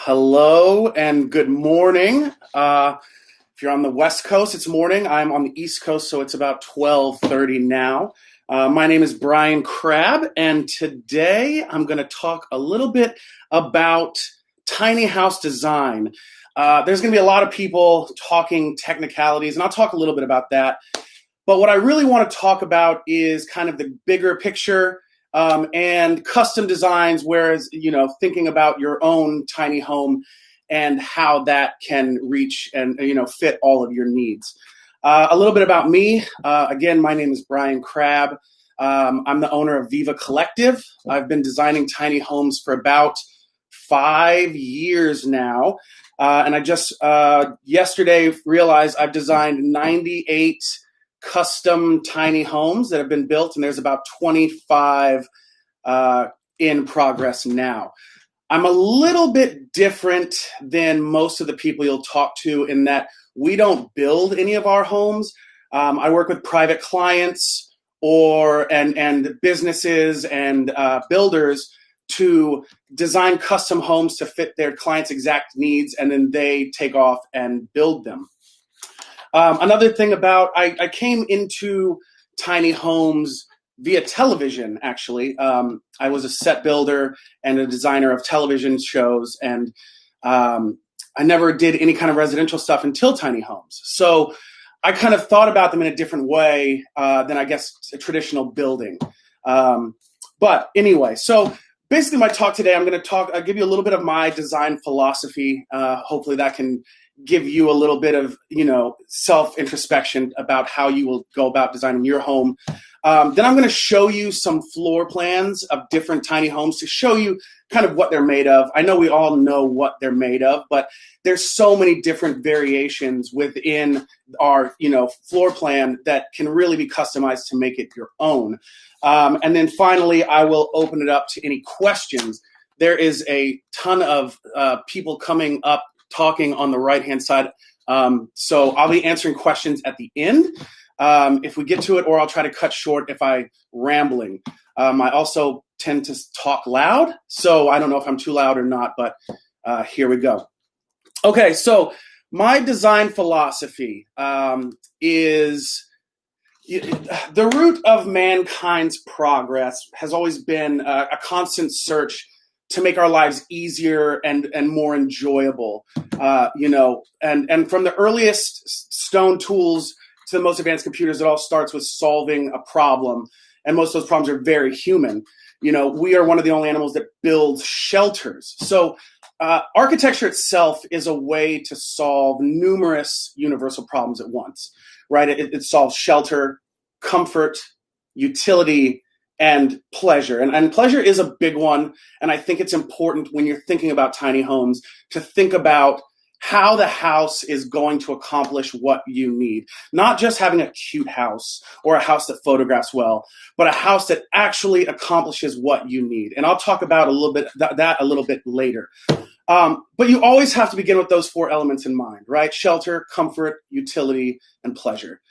Hello and good morning. If you're on the West Coast, it's morning. I'm on the East Coast, so it's about 12:30 now. My name is Brian Crabb, and today I'm going to talk a little bit about tiny house design. There's going to be a lot of people talking technicalities, and I'll talk a little bit about that. But what I really want to talk about is kind of the bigger picture and custom designs, whereas, thinking about your own tiny home and how that can reach and, fit all of your needs. A little bit about me. Again, my name is Brian Crabb. I'm the owner of Viva Collective. I've been designing tiny homes for about 5 years now. And I just yesterday realized I've designed 98 custom tiny homes that have been built, and there's about 25 in progress now. I'm a little bit different than most of the people you'll talk to in that we don't build any of our homes. I work with private clients and businesses and builders to design custom homes to fit their clients' exact needs, and then they take off and build them. Another thing about, I came into tiny homes via television, actually. I was a set builder and a designer of television shows, and I never did any kind of residential stuff until tiny homes. So I kind of thought about them in a different way than, I guess, a traditional building. But anyway, so basically my talk today, I'll give you a little bit of my design philosophy. Hopefully that can give you a little bit of, self-introspection about how you will go about designing your home. Then I'm going to show you some floor plans of different tiny homes to show you kind of what they're made of. I know we all know what they're made of, but there's so many different variations within our, floor plan that can really be customized to make it your own. And then finally, I will open it up to any questions. There is a ton of people coming up talking on the right-hand side. So I'll be answering questions at the end if we get to it, or I'll try to cut short if I'm rambling. I also tend to talk loud, so I don't know if I'm too loud or not, but here we go. Okay, so my design philosophy is the root of mankind's progress has always been a constant search to make our lives easier and more enjoyable, and from the earliest stone tools to the most advanced computers, it all starts with solving a problem. And most of those problems are very human. We are one of the only animals that builds shelters. So architecture itself is a way to solve numerous universal problems at once, right? It solves shelter, comfort, utility, and pleasure. And pleasure is a big one. And I think it's important when you're thinking about tiny homes to think about how the house is going to accomplish what you need. Not just having a cute house or a house that photographs well, but a house that actually accomplishes what you need. And I'll talk about that a little bit later. But you always have to begin with those 4 elements in mind, right? Shelter, comfort, utility, and pleasure.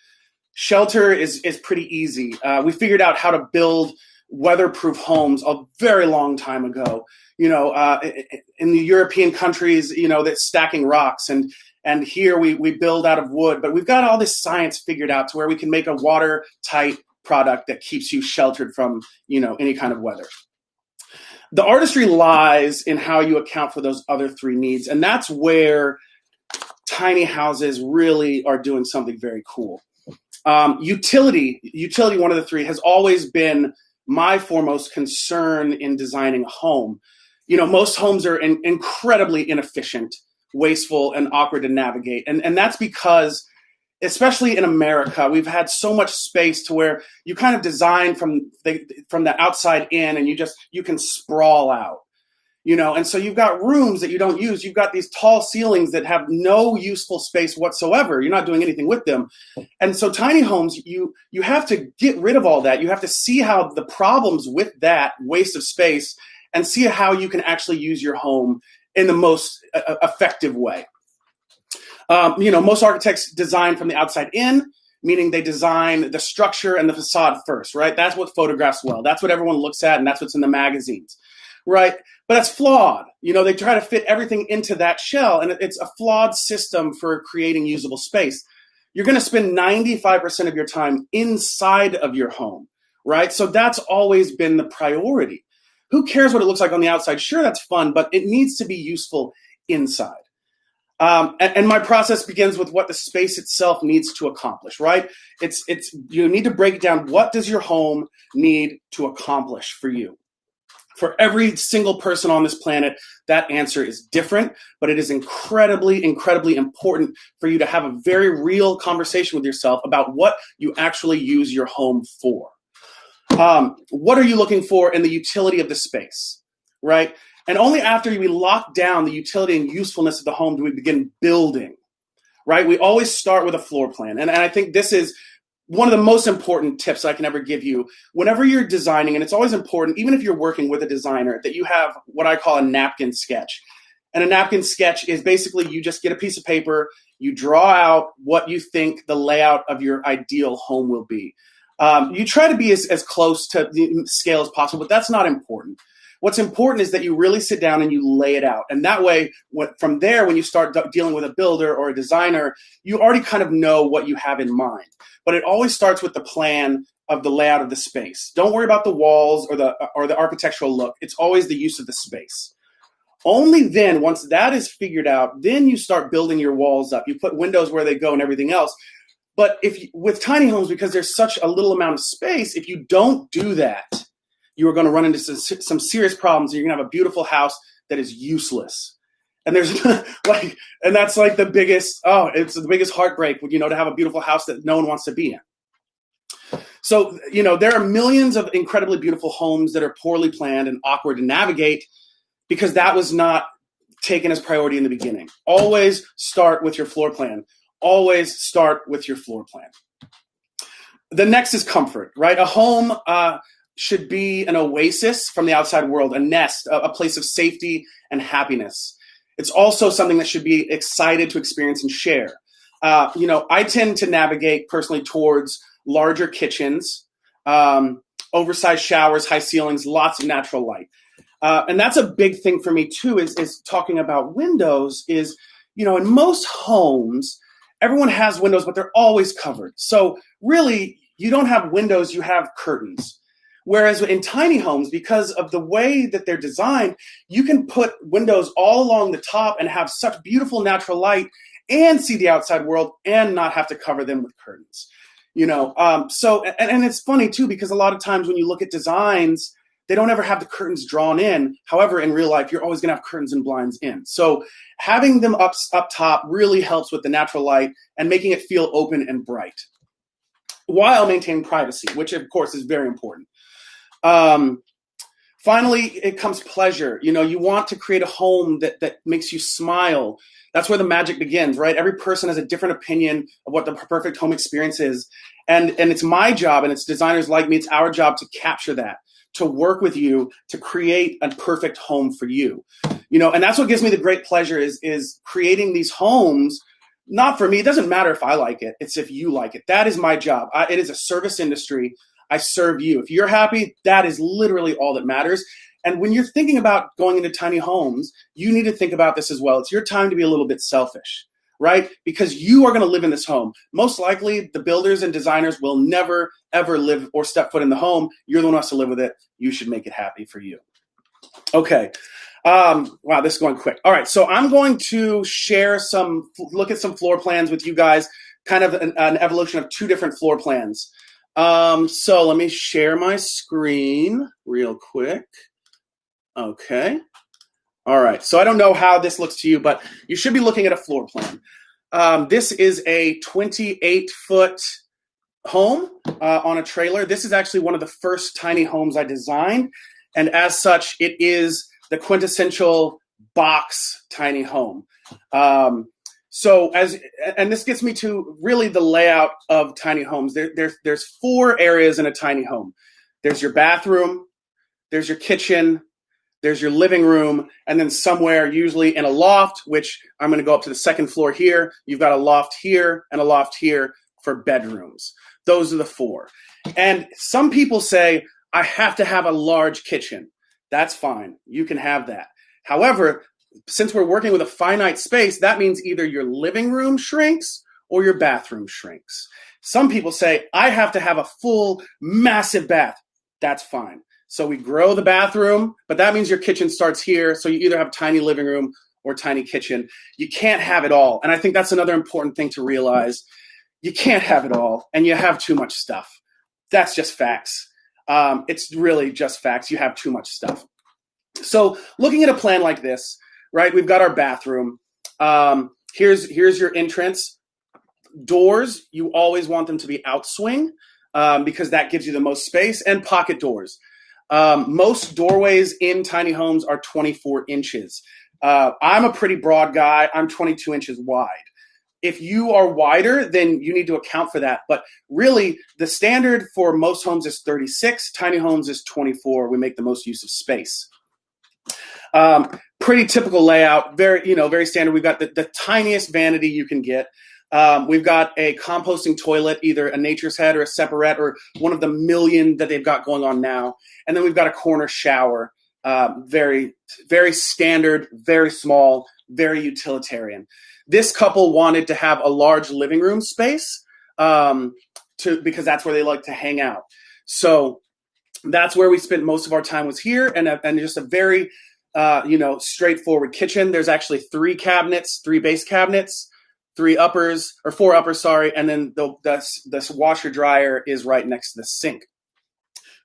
Shelter is pretty easy. We figured out how to build weatherproof homes a very long time ago. In the European countries, that's stacking rocks, and here we build out of wood. But we've got all this science figured out to where we can make a watertight product that keeps you sheltered from, any kind of weather. The artistry lies in how you account for those other 3 needs, and that's where tiny houses really are doing something very cool. Utility, one of the 3, has always been my foremost concern in designing a home. Most homes are incredibly inefficient, wasteful, and awkward to navigate. And that's because, especially in America, we've had so much space to where you kind of design from the outside in, and you can sprawl out. And so you've got rooms that you don't use. You've got these tall ceilings that have no useful space whatsoever. You're not doing anything with them. And so tiny homes, you have to get rid of all that. You have to see how the problems with that waste of space and see how you can actually use your home in the most effective way. Most architects design from the outside in, meaning they design the structure and the facade first, right? That's what photographs well. That's what everyone looks at, and that's what's in the magazines. right? But that's flawed. They try to fit everything into that shell, and it's a flawed system for creating usable space. You're going to spend 95% of your time inside of your home, right? So that's always been the priority. Who cares what it looks like on the outside? Sure, that's fun, but it needs to be useful inside. And my process begins with what the space itself needs to accomplish, right? You need to break down, what does your home need to accomplish for you? For every single person on this planet, that answer is different, but it is incredibly, incredibly important for you to have a very real conversation with yourself about what you actually use your home for. What are you looking for in the utility of the space, right? And only after we lock down the utility and usefulness of the home do we begin building, right? We always start with a floor plan. And I think this is one of the most important tips I can ever give you whenever you're designing. And it's always important, even if you're working with a designer, that you have what I call a napkin sketch. And a napkin sketch is basically you just get a piece of paper, you draw out what you think the layout of your ideal home will be. You try to be as close to the scale as possible, but that's not important. What's important is that you really sit down and you lay it out. And that way, from there, when you start dealing with a builder or a designer, you already kind of know what you have in mind. But it always starts with the plan of the layout of the space. Don't worry about the walls or the architectural look. It's always the use of the space. Only then, once that is figured out, then you start building your walls up. You put windows where they go and everything else. But with tiny homes, because there's such a little amount of space, if you don't do that, you are going to run into some serious problems. You're going to have a beautiful house that is useless. And there's and that's like the biggest, it's the biggest heartbreak, to have a beautiful house that no one wants to be in. So, there are millions of incredibly beautiful homes that are poorly planned and awkward to navigate because that was not taken as priority in the beginning. Always start with your floor plan. Always start with your floor plan. The next is comfort, right? A home should be an oasis from the outside world, a nest, a place of safety and happiness. It's also something that should be excited to experience and share. I tend to navigate personally towards larger kitchens, oversized showers, high ceilings, lots of natural light. And that's a big thing for me too, is talking about windows is, in most homes, everyone has windows, but they're always covered. So really, you don't have windows, you have curtains. Whereas in tiny homes, because of the way that they're designed, you can put windows all along the top and have such beautiful natural light and see the outside world and not have to cover them with curtains. So it's funny too, because a lot of times when you look at designs, they don't ever have the curtains drawn in. However, in real life, you're always going to have curtains and blinds in. So having them up top really helps with the natural light and making it feel open and bright while maintaining privacy, which of course is very important. Finally, it comes pleasure. You want to create a home that makes you smile. That's where the magic begins, right? Every person has a different opinion of what the perfect home experience is. And it's my job, and it's designers like me, it's our job to capture that, to work with you, to create a perfect home for you. And that's what gives me the great pleasure is creating these homes. Not for me. It doesn't matter if I like it. It's if you like it. That is my job. It is a service industry. I serve you. If you're happy, that is literally all that matters. And when you're thinking about going into tiny homes, you need to think about this as well. It's your time to be a little bit selfish, right? Because you are going to live in this home. Most likely, the builders and designers will never, ever live or step foot in the home. You're the one who has to live with it. You should make it happy for you. Okay. Wow, this is going quick. All right, so I'm going to look at some floor plans with you guys, kind of an evolution of two different floor plans. So let me share my screen real quick. Okay. All right, so I don't know how this looks to you, but you should be looking at a floor plan. This is a 28-foot home on a trailer. This is actually one of the first tiny homes I designed, and as such, it is the quintessential box tiny home. And this gets me to really the layout of tiny homes. There's 4 areas in a tiny home. There's your bathroom, there's your kitchen, there's your living room, and then somewhere, usually in a loft, which I'm going to go up to the second floor here. You've got a loft here and a loft here for bedrooms. Those are the 4. And some people say, I have to have a large kitchen. That's fine. You can have that. However, since we're working with a finite space, that means either your living room shrinks or your bathroom shrinks. Some people say, I have to have a full, massive bath. That's fine. So we grow the bathroom, but that means your kitchen starts here. So you either have tiny living room or tiny kitchen. You can't have it all. And I think that's another important thing to realize. You can't have it all, and you have too much stuff. That's just facts. It's really just facts. You have too much stuff. So looking at a plan like this, right, we've got our bathroom. Here's your entrance. Doors, you always want them to be outswing because that gives you the most space, and pocket doors. Most doorways in tiny homes are 24 inches. I'm a pretty broad guy. I'm 22 inches wide. If you are wider, then you need to account for that. But really, the standard for most homes is 36. Tiny homes is 24. We make the most use of space. Pretty typical layout, very standard. We've got the tiniest vanity you can get. We've got a composting toilet, either a Nature's Head or a Separate or one of the million that they've got going on now. And then we've got a corner shower, very, very standard, very small, very utilitarian. This couple wanted to have a large living room space because that's where they like to hang out. So that's where we spent most of our time, was here, and just a very straightforward kitchen. There's actually 3 base cabinets, 4 uppers, and then this washer dryer is right next to the sink.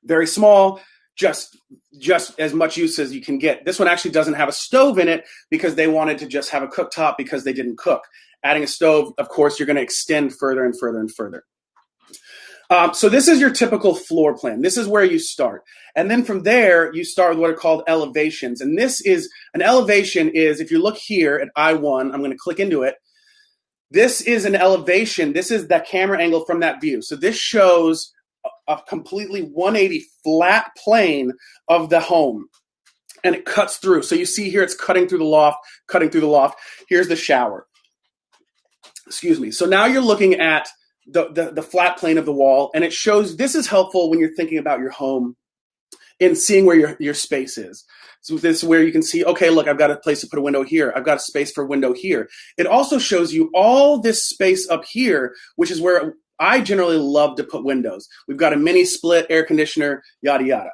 Very small, just as much use as you can get. This one actually doesn't have a stove in it because they wanted to just have a cooktop because they didn't cook. Adding a stove, of course, you're going to extend further and further and further. So this is your typical floor plan. This is where you start. And then from there, you start with what are called elevations. And an elevation is, if you look here at I1, I'm going to click into it. This is an elevation. This is the camera angle from that view. So this shows a completely 180 flat plane of the home, and it cuts through. So you see here, it's cutting through the loft. Here's the shower. Excuse me. So now you're looking at the flat plane of the wall, and it shows, this is helpful when you're thinking about your home and seeing where your space is. So this is where you can see, okay, look, I've got a place to put a window here. I've got a space for a window here. It also shows you all this space up here, which is where I generally love to put windows. We've got a mini split, air conditioner, yada, yada.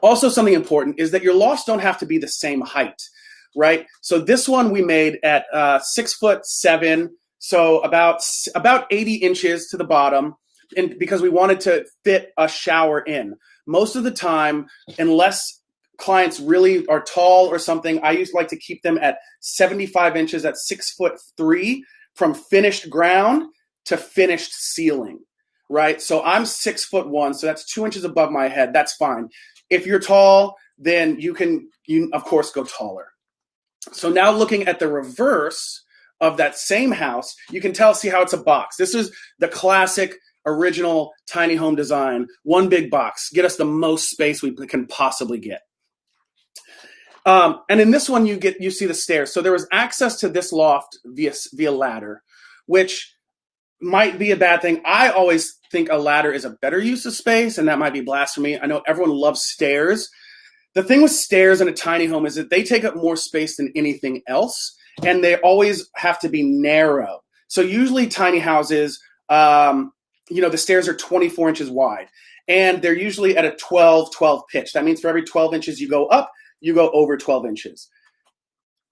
Also, something important is that your lofts don't have to be the same height, right? So this one we made at 6'7", so about 80 inches to the bottom, and because we wanted to fit a shower in. Most of the time, unless clients really are tall or something, I used to like to keep them at 75 inches at 6'3" from finished ground to finished ceiling, right? So I'm 6'1", so that's 2 inches above my head. That's fine. If you're tall, then you of course go taller. So now looking at the reverse of that same house, you can see how it's a box. This is the classic original tiny home design. One big box, get us the most space we can possibly get. And in this one, you see the stairs. So there was access to this loft via ladder, which might be a bad thing. I always think a ladder is a better use of space, and that might be blasphemy. I know everyone loves stairs. The thing with stairs in a tiny home is that they take up more space than anything else, and they always have to be narrow. So usually tiny houses, the stairs are 24 inches wide, and they're usually at a 12 pitch. That means for every 12 inches you go up, you go over 12 inches.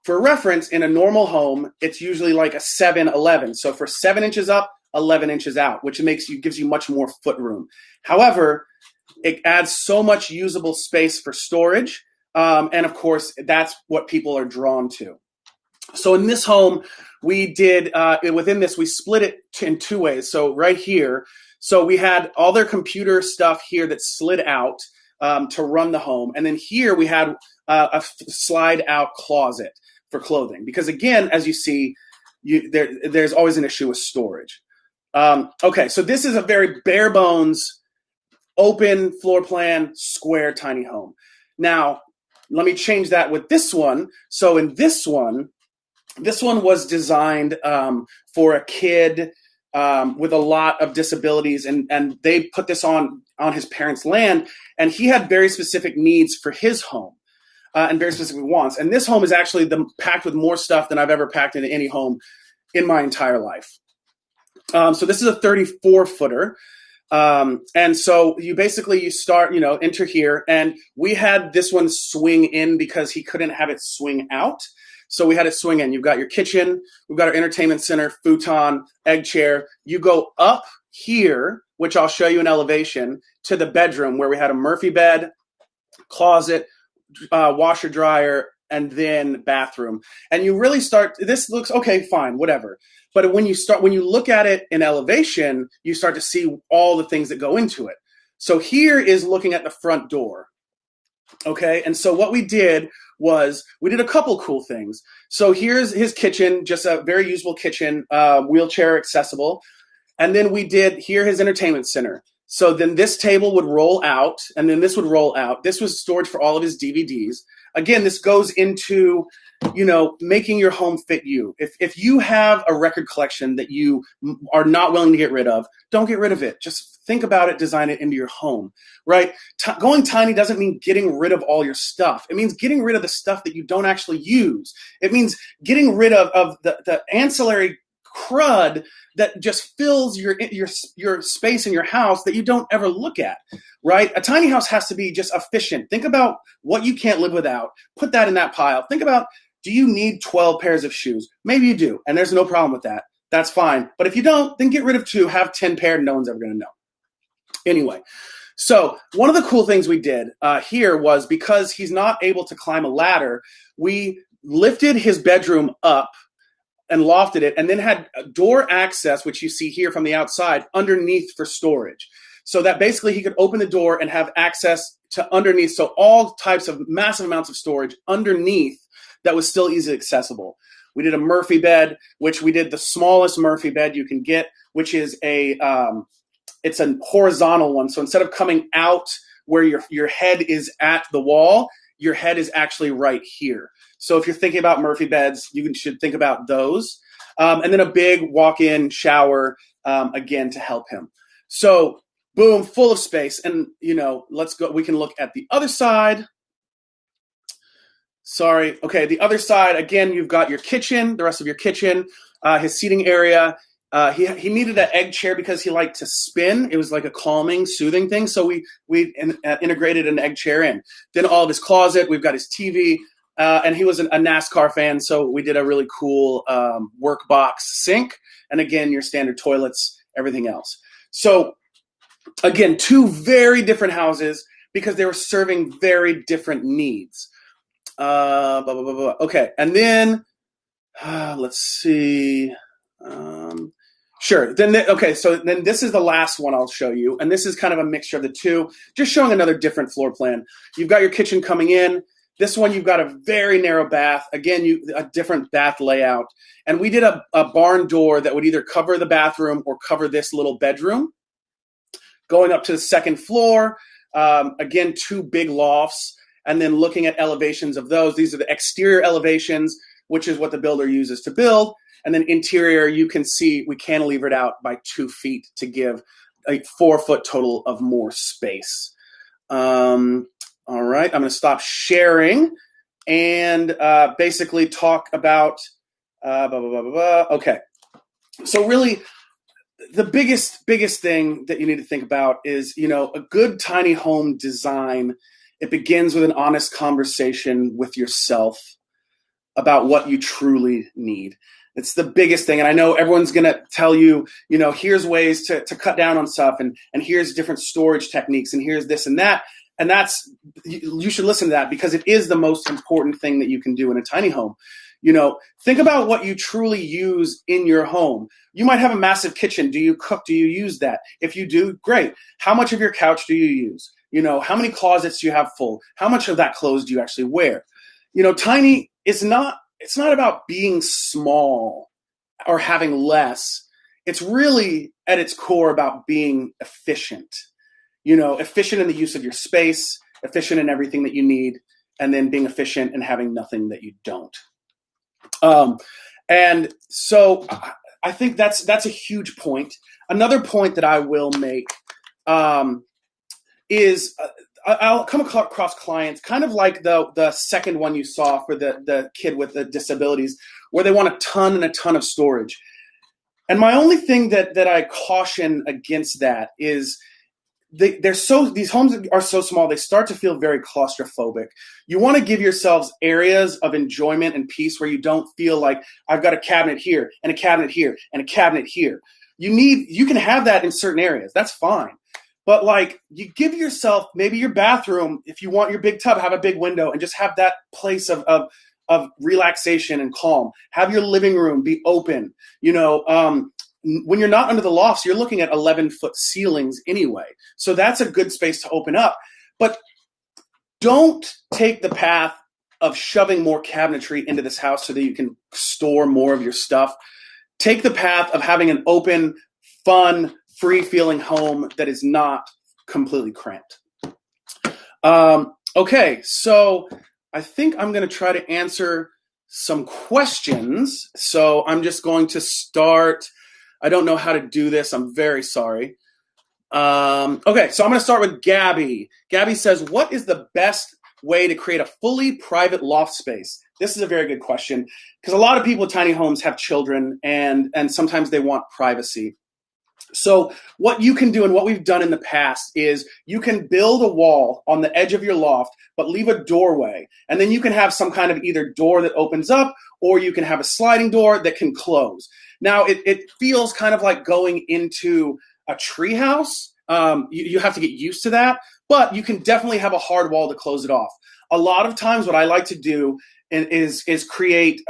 For reference, in a normal home, it's usually like a 7-11. So for 7 inches up, 11 inches out, which gives you much more foot room. However, it adds so much usable space for storage. And of course, that's what people are drawn to. So in this home, we did, within this, we split it in 2 ways. So right here, so we had all their computer stuff here that slid out to run the home. And then here we had a slide out closet for clothing. Because again, as you see, there's always an issue with storage. Okay, so this is a very bare bones, open floor plan, square tiny home. Now, let me change that with this one. So in this one was designed for a kid with a lot of disabilities, and they put this on his parents' land, and he had very specific needs for his home. And very specific wants. And this home is actually packed with more stuff than I've ever packed into any home in my entire life. So this is a 34-footer. And so you start, enter here. And we had this one swing in because he couldn't have it swing out. So we had it swing in. You've got your kitchen. We've got our entertainment center, futon, egg chair. You go up here, which I'll show you in elevation, to the bedroom where we had a Murphy bed, closet, washer dryer, and then bathroom. And you really start, this looks okay, fine, whatever. But when you look at it in elevation, you start to see all the things that go into it. So here is looking at the front door. Okay. And so what we did was we did a couple cool things. So here's his kitchen, just a very usable kitchen, wheelchair accessible. And then we did here his entertainment center. So then this table would roll out, and then this would roll out. This was storage for all of his DVDs. Again, this goes into, making your home fit you. If you have a record collection that you are not willing to get rid of, don't get rid of it. Just think about it, design it into your home, right? Going tiny doesn't mean getting rid of all your stuff. It means getting rid of the stuff that you don't actually use. It means getting rid of the ancillary crud that just fills your space in your house that you don't ever look at, right? A tiny house has to be just efficient. Think about what you can't live without. Put that in that pile. Think about, do you need 12 pairs of shoes? Maybe you do, and there's no problem with that. That's fine. But if you don't, then get rid of 2, have 10 pairs, and no one's ever going to know. Anyway, so one of the cool things we did here was, because he's not able to climb a ladder, we lifted his bedroom up and lofted it, and then had door access, which you see here from the outside, underneath for storage. So that basically he could open the door and have access to underneath. So all types of massive amounts of storage underneath that was still easily accessible. We did a Murphy bed, which we did the smallest Murphy bed you can get, which is it's a horizontal one. So instead of coming out where your head is at the wall, your head is actually right here. So if you're thinking about Murphy beds, you should think about those. And then a big walk-in shower, again, to help him. So boom, full of space. And, let's go. We can look at the other side. Sorry. Okay, the other side, again, you've got your kitchen, the rest of your kitchen, his seating area. He needed an egg chair because he liked to spin. It was like a calming, soothing thing. So we integrated an egg chair in. Then all of his closet, we've got his TV. And he was a NASCAR fan, so we did a really cool work box sink. And again, your standard toilets, everything else. So again, 2 very different houses because they were serving very different needs. Okay, and then let's see. Sure. So then this is the last one I'll show you, and this is kind of a mixture of the 2, just showing another different floor plan. You've got your kitchen coming in. This one, you've got a very narrow bath. Again, a different bath layout. And we did a barn door that would either cover the bathroom or cover this little bedroom. Going up to the second floor, again, 2 big lofts. And then looking at elevations of those. These are the exterior elevations, which is what the builder uses to build. And then interior, you can see we cantilevered out by 2 feet to give a 4-foot total of more space. All right, I'm going to stop sharing and basically talk about Okay, so really the biggest thing that you need to think about is, a good tiny home design. It begins with an honest conversation with yourself about what you truly need. It's the biggest thing. And I know everyone's going to tell you, here's ways to cut down on stuff, and here's different storage techniques, and here's this and that. And you should listen to that, because it is the most important thing that you can do in a tiny home. Think about what you truly use in your home. You might have a massive kitchen. Do you cook? Do you use that? If you do, great. How much of your couch do you use? How many closets do you have full? How much of that clothes do you actually wear? Tiny is not, it's not about being small or having less. It's really at its core about being efficient. Efficient in the use of your space, efficient in everything that you need, and then being efficient and having nothing that you don't. And so I think that's a huge point. Another point that I will make is I'll come across clients kind of like the second one you saw for the kid with the disabilities, where they want a ton of storage. And my only thing that I caution against that is these homes are so small, they start to feel very claustrophobic. You want to give yourselves areas of enjoyment and peace where you don't feel like I've got a cabinet here and a cabinet here and a cabinet here. You can have that in certain areas. That's fine. But like, you give yourself maybe your bathroom, if you want your big tub, have a big window and just have that place of relaxation and calm. Have your living room be open. When you're not under the lofts, you're looking at 11-foot ceilings anyway. So that's a good space to open up. But don't take the path of shoving more cabinetry into this house so that you can store more of your stuff. Take the path of having an open, fun, free-feeling home that is not completely cramped. Okay, so I think I'm going to try to answer some questions. So I'm just going to start. I don't know how to do this. I'm very sorry. Okay, so I'm going to start with Gabby. Gabby says, what is the best way to create a fully private loft space? This is a very good question, because a lot of people with tiny homes have children, and sometimes they want privacy. So what you can do, and what we've done in the past, is you can build a wall on the edge of your loft, but leave a doorway. And then you can have some kind of either door that opens up, or you can have a sliding door that can close. Now, it feels kind of like going into a tree house. You have to get used to that, but you can definitely have a hard wall to close it off. A lot of times what I like to do is create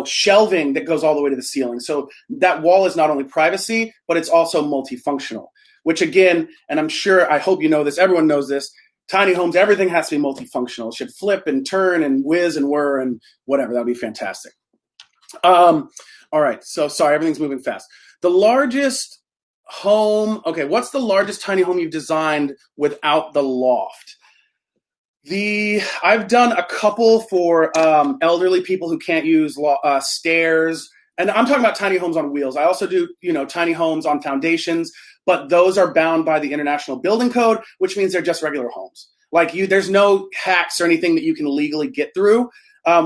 shelving that goes all the way to the ceiling. So that wall is not only privacy, but it's also multifunctional, which again, and I hope you know this, everyone knows this, tiny homes, everything has to be multifunctional. It should flip and turn and whiz and whir and whatever. That would be fantastic. All right, so sorry, everything's moving fast. The largest home, okay, what's the largest tiny home you've designed without the loft? I've done a couple for elderly people who can't use stairs, and I'm talking about tiny homes on wheels. I also do, tiny homes on foundations, but those are bound by the International Building Code, which means they're just regular homes. There's no hacks or anything that you can legally get through.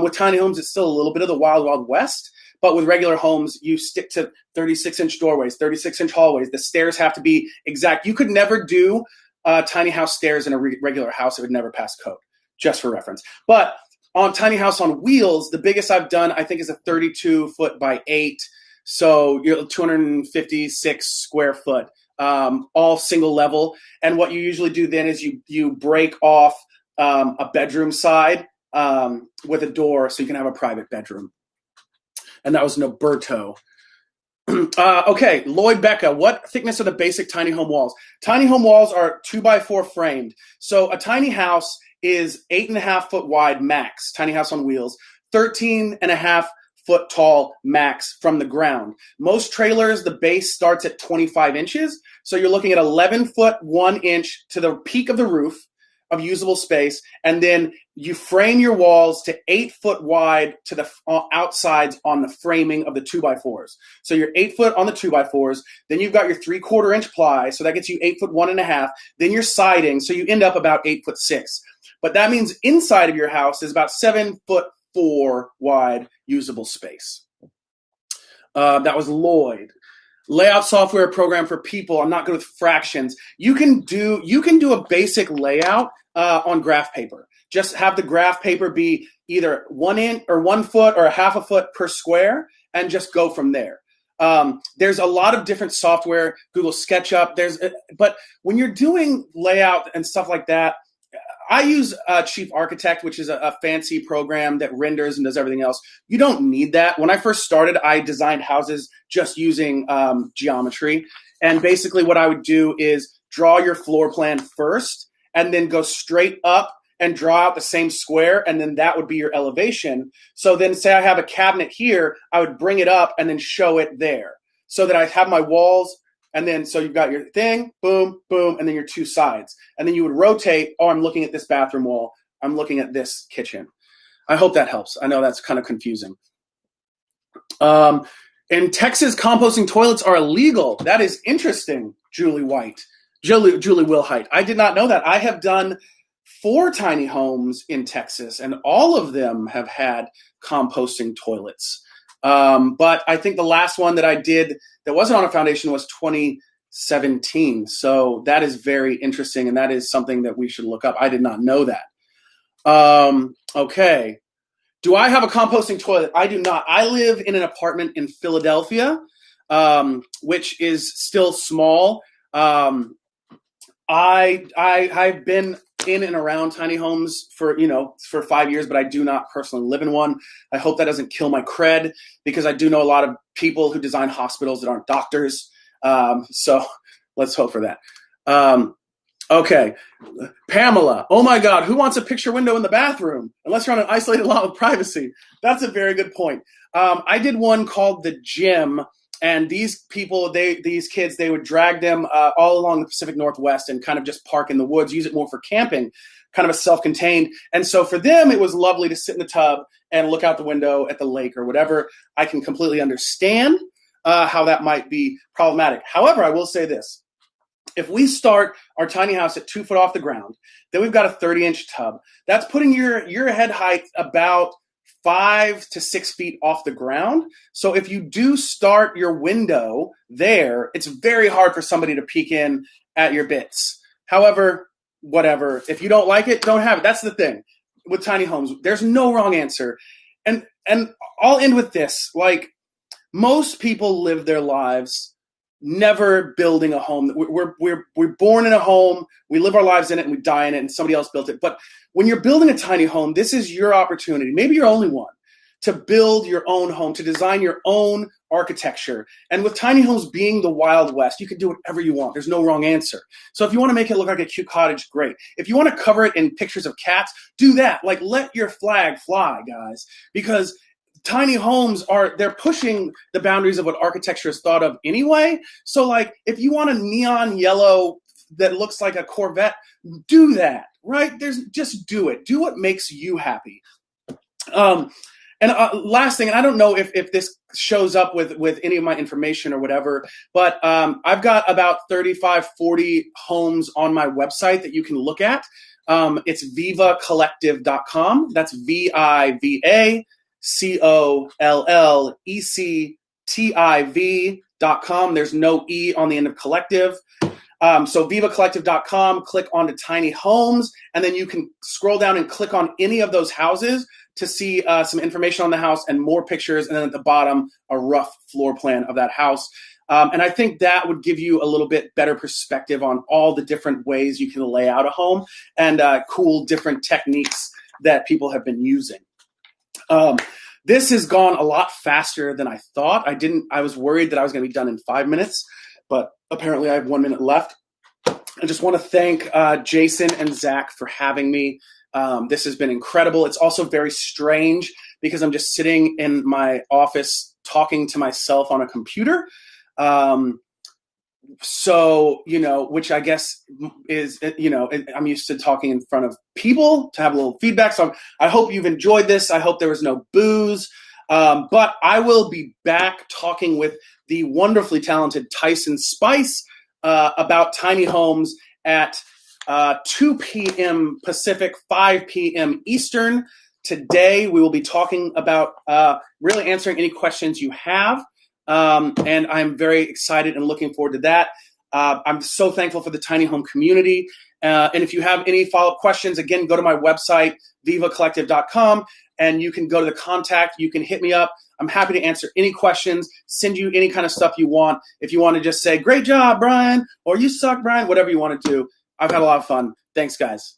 With tiny homes, it's still a little bit of the wild, wild west. But with regular homes, you stick to 36-inch doorways, 36-inch hallways. The stairs have to be exact. You could never do tiny house stairs in a regular house. It would never pass code, just for reference. But on tiny house on wheels, the biggest I've done, I think, is a 32-foot by 8. So you're 256 square foot, all single level. And what you usually do then is you break off a bedroom side with a door so you can have a private bedroom. And that was Noberto. Okay, Lloyd Becca, what thickness are the basic tiny home walls? Tiny home walls are 2x4 framed. So a tiny house is 8.5 foot wide max, tiny house on wheels, 13.5 foot tall max from the ground. Most trailers, the base starts at 25 inches. So you're looking at 11 foot, 1 inch to the peak of the roof of usable space, and then you frame your walls to 8 foot wide to the outsides on the framing of the 2x4s. So you're 8 foot on the 2x4s, then you've got your 3/4 inch ply, so that gets you 8 foot 1.5. Then you're siding, so you end up about 8 foot 6. But that means inside of your house is about 7 foot 4 wide usable space. That was Lloyd. Layout software program for people. I'm not good with fractions. You can do a basic layout on graph paper. Just have the graph paper be either 1 inch or 1 foot or a half a foot per square, and just go from there. There's a lot of different software, Google SketchUp. But when you're doing layout and stuff like that, I use Chief Architect, which is a fancy program that renders and does everything else. You don't need that. When I first started, I designed houses just using geometry. And basically what I would do is draw your floor plan first, and then go straight up and draw out the same square, and then that would be your elevation. So then say I have a cabinet here, I would bring it up and then show it there, so that I have my walls. And then, so you've got your thing, boom, boom, and then your two sides. And then you would rotate, I'm looking at this bathroom wall, I'm looking at this kitchen. I hope that helps. I know that's kind of confusing. In Texas, composting toilets are illegal. That is interesting, Julie Wilhite. I did not know that. I have done 4 tiny homes in Texas, and all of them have had composting toilets. But I think the last one that I did that wasn't on a foundation was 2017. So that is very interesting, and that is something that we should look up. I did not know that. Okay. Do I have a composting toilet? I do not. I live in an apartment in Philadelphia, which is still small. I've been in and around tiny homes for 5 years, but I do not personally live in one. I hope that doesn't kill my cred, because I do know a lot of people who design hospitals that aren't doctors. So let's hope for that. Okay. Pamela, oh my God, who wants a picture window in the bathroom? Unless you're on an isolated lot with privacy. That's a very good point. I did one called The Gym, and these kids, they would drag them all along the Pacific Northwest and kind of just park in the woods, use it more for camping, kind of a self-contained. And so for them, it was lovely to sit in the tub and look out the window at the lake or whatever. I can completely understand how that might be problematic. However, I will say this. If we start our tiny house at 2 foot off the ground, then we've got a 30-inch tub. That's putting your head height about 5 to 6 feet off the ground. So if you do start your window there, it's very hard for somebody to peek in at your bits. However, whatever. If you don't like it, don't have it. That's the thing with tiny homes. There's no wrong answer. And I'll end with this. Like, most people live their lives never building a home. We're born in a home, we live our lives in it, and we die in it, and somebody else built it. But when you're building a tiny home, this is your opportunity, maybe your only one, to build your own home, to design your own architecture. And with tiny homes being the Wild West, you can do whatever you want. There's no wrong answer. So if you want to make it look like a cute cottage, great. If you want to cover it in pictures of cats, do that. Like, let your flag fly, guys, because tiny homes they're pushing the boundaries of what architecture is thought of anyway. So like, if you want a neon yellow that looks like a Corvette, do that, right? Just do it. Do what makes you happy. And last thing, and I don't know if this shows up with any of my information or whatever, but I've got about 35, 40 homes on my website that you can look at. It's vivacollective.com. That's VIVACOLLECTIV.com. There's no E on the end of collective. So vivacollective.com, click onto tiny homes, and then you can scroll down and click on any of those houses to see some information on the house and more pictures. And then at the bottom, a rough floor plan of that house. And I think that would give you a little bit better perspective on all the different ways you can lay out a home and cool different techniques that people have been using. This has gone a lot faster than I thought. I was worried that I was going to be done in 5 minutes, but apparently I have 1 minute left. I just want to thank Jason and Zach for having me. This has been incredible. It's also very strange because I'm just sitting in my office talking to myself on a computer. So, which I guess is, I'm used to talking in front of people to have a little feedback. So I hope you've enjoyed this. I hope there was no booze. But I will be back talking with the wonderfully talented Tyson Spice about tiny homes at 2 p.m. Pacific, 5 p.m. Eastern. Today, we will be talking about really answering any questions you have. And I'm very excited and looking forward to that. I'm so thankful for the tiny home community. And if you have any follow-up questions, again, go to my website, vivacollective.com, and you can go to the contact. You can hit me up. I'm happy to answer any questions, send you any kind of stuff you want. If you want to just say, great job, Brian, or you suck, Brian, whatever you want to do. I've had a lot of fun. Thanks, guys.